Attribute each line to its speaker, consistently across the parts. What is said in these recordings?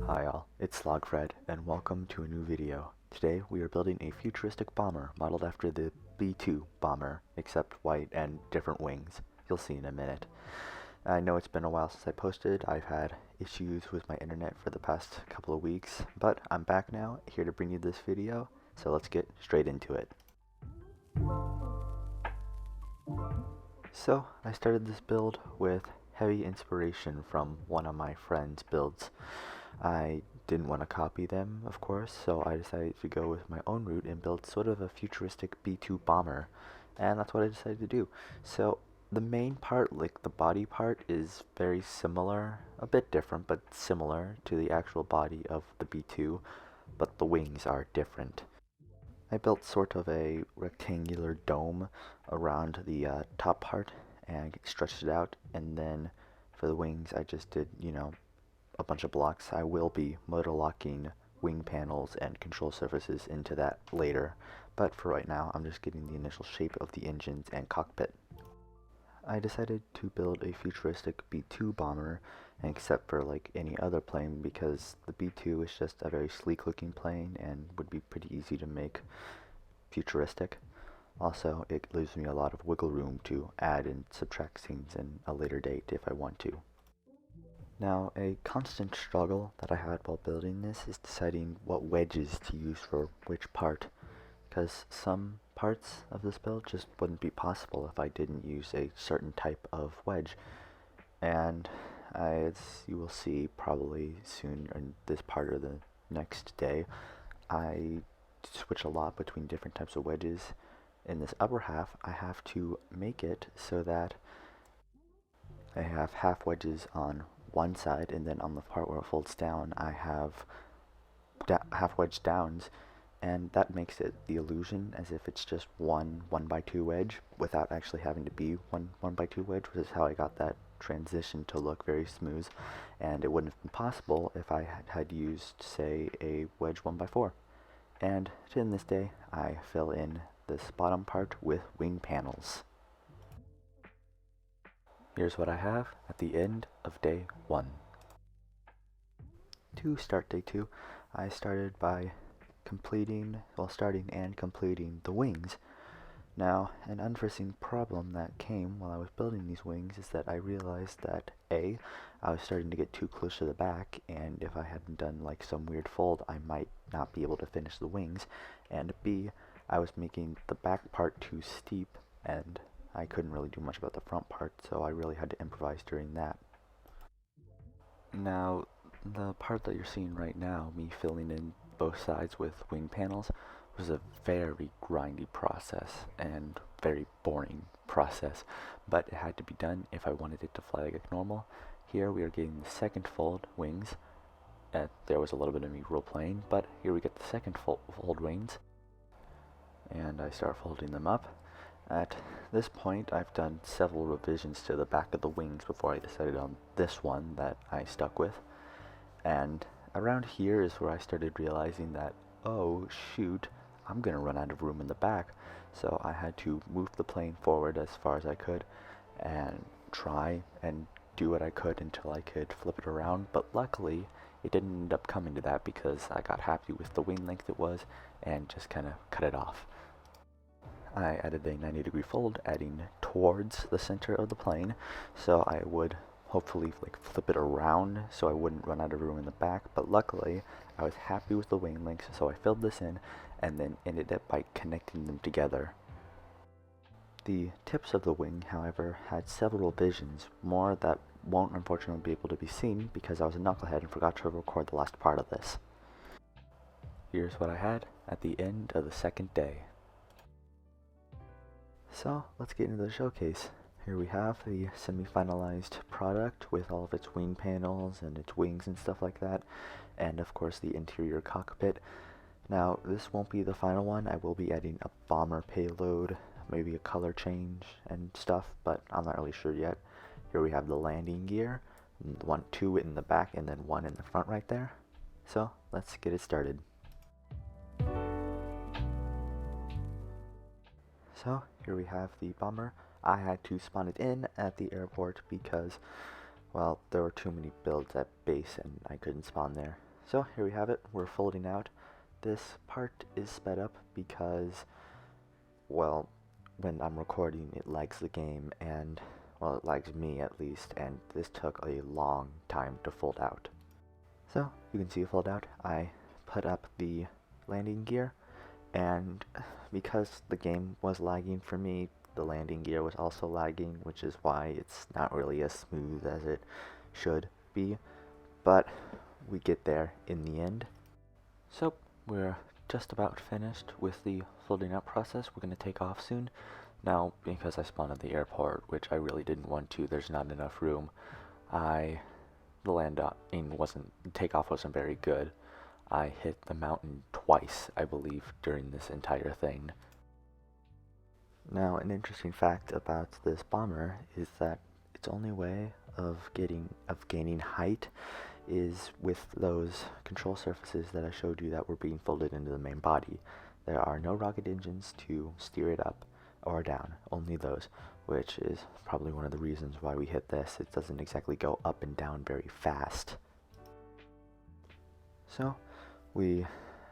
Speaker 1: Hi all, it's Slogfred, and welcome to a new video. Today we are building a futuristic bomber modeled after the B-2 bomber, except white and different wings. You'll see in a minute. I know it's been a while since I posted. I've had issues with my internet for the past couple of weeks, but I'm back now, here to bring you this video, so let's get straight into it. So, I started this build with heavy inspiration from one of my friend's builds. I didn't want to copy them, of course, so I decided to go with my own route and build sort of a futuristic B-2 bomber, and that's what I decided to do. So the main part, like the body part, is very similar, a bit different, but similar to the actual body of the B-2, but the wings are different. I built sort of a rectangular dome around the top part and stretched it out, and then for the wings I just did, a bunch of blocks. I will be motor locking wing panels and control surfaces into that later, but for right now I'm just getting the initial shape of the engines and cockpit. I decided to build a futuristic B-2 bomber, except for like any other plane, because the B-2 is just a very sleek looking plane and would be pretty easy to make futuristic. Also, it leaves me a lot of wiggle room to add and subtract scenes in a later date if I want to. Now, a constant struggle that I had while building this is deciding what wedges to use for which part, because some parts of this build just wouldn't be possible if I didn't use a certain type of wedge. And as you will see probably soon in this part or the next day, I switch a lot between different types of wedges. In this upper half, I have to make it so that I have half wedges on one side, and then on the part where it folds down I have half wedge downs, and that makes it the illusion as if it's just one 1x2 wedge without actually having to be one 1x2 wedge, which is how I got that transition to look very smooth, and it wouldn't have been possible if I had used, say, a wedge 1x4. And to this day I fill in this bottom part with wing panels. Here's what I have at the end of day 1. To start day 2, I started by starting and completing the wings. Now, an unforeseen problem that came while I was building these wings is that I realized that A, I was starting to get too close to the back, and if I hadn't done like some weird fold, I might not be able to finish the wings, and B, I was making the back part too steep, and I couldn't really do much about the front part, so I really had to improvise during that. Now, the part that you're seeing right now, me filling in both sides with wing panels, was a very grindy process and very boring process, but it had to be done if I wanted it to fly like normal. Here we are getting the second fold wings. There was a little bit of me role playing, but here we get the second fold wings, and I start folding them up. At this point, I've done several revisions to the back of the wings before I decided on this one that I stuck with. And around here is where I started realizing that, oh shoot, I'm gonna run out of room in the back. So I had to move the plane forward as far as I could and try and do what I could until I could flip it around. But luckily, it didn't end up coming to that because I got happy with the wing length it was and just kind of cut it off. I added a 90-degree fold, adding towards the center of the plane, so I would hopefully like flip it around so I wouldn't run out of room in the back, but luckily I was happy with the wing lengths, so I filled this in and then ended up by connecting them together. The tips of the wing, however, had several revisions, more that won't unfortunately be able to be seen because I was a knucklehead and forgot to record the last part of this. Here's what I had at the end of the second day. So let's get into the showcase. Here we have the semi-finalized product with all of its wing panels and its wings and stuff like that, and of course the interior cockpit. Now this won't be the final one. I will be adding a bomber payload, maybe a color change and stuff, but I'm not really sure yet. Here we have the landing gear, two in the back and then one in the front right there. So let's get it started. So here we have the bomber. I had to spawn it in at the airport because, well, there were too many builds at base and I couldn't spawn there. So here we have it, we're folding out. This part is sped up because, well, when I'm recording it lags the game and, well, it lags me at least, and this took a long time to fold out. So you can see it fold out. I put up the landing gear, and because the game was lagging for me, the landing gear was also lagging, which is why it's not really as smooth as it should be, but we get there in the end. So we're just about finished with the folding out process. We're going to take off soon. Now, because I spawned at the airport, which I really didn't want to, there's not enough room. The takeoff wasn't very good. I hit the mountain twice, I believe, during this entire thing. Now, an interesting fact about this bomber is that its only way of gaining height is with those control surfaces that I showed you that were being folded into the main body. There are no rocket engines to steer it up or down, only those, which is probably one of the reasons why we hit this. It doesn't exactly go up and down very fast. So we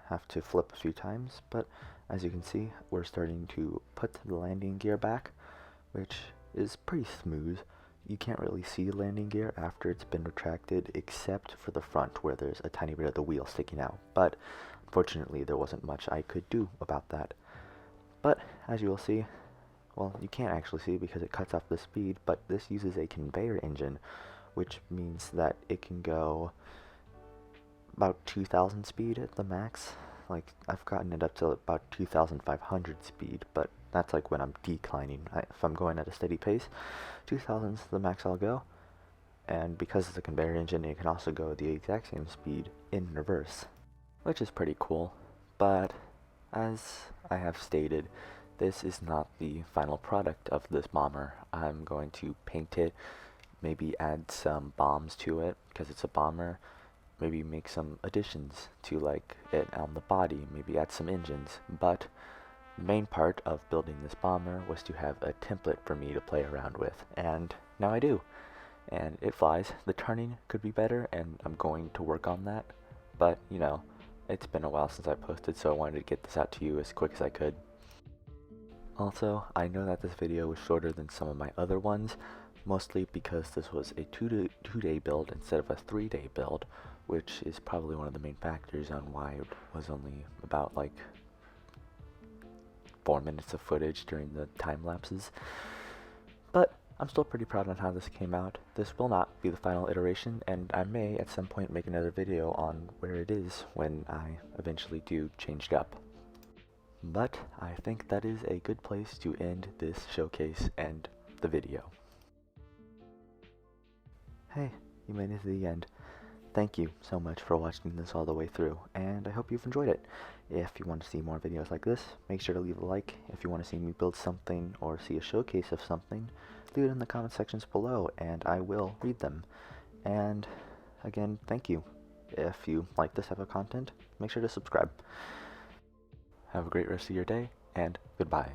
Speaker 1: have to flip a few times, but as you can see, we're starting to put the landing gear back, which is pretty smooth. You can't really see the landing gear after it's been retracted, except for the front where there's a tiny bit of the wheel sticking out, but unfortunately there wasn't much I could do about that. But as you will see, well, you can't actually see because it cuts off the speed, but this uses a conveyor engine, which means that it can go about 2,000 speed at the max. Like, I've gotten it up to about 2,500 speed, but that's like when I'm declining. If I'm going at a steady pace, 2,000 is the max I'll go. And because it's a conveyor engine, it can also go the exact same speed in reverse, which is pretty cool. But as I have stated, this is not the final product of this bomber. I'm going to paint it, maybe add some bombs to it because it's a bomber. Maybe make some additions to like it on the body, maybe add some engines, but the main part of building this bomber was to have a template for me to play around with, and now I do, and it flies. The turning could be better, and I'm going to work on that, but you know, it's been a while since I posted, so I wanted to get this out to you as quick as I could. Also, I know that this video was shorter than some of my other ones, mostly because this was a two-day build instead of a 3-day build, which is probably one of the main factors on why it was only about like 4 minutes of footage during the time lapses. But I'm still pretty proud on how this came out. This will not be the final iteration, and I may at some point make another video on where it is when I eventually do change it up. But I think that is a good place to end this showcase and the video. Hey, you made it to the end. Thank you so much for watching this all the way through, and I hope you've enjoyed it. If you want to see more videos like this, make sure to leave a like. If you want to see me build something or see a showcase of something, leave it in the comment sections below, and I will read them. And again, thank you. If you like this type of content, make sure to subscribe. Have a great rest of your day, and goodbye.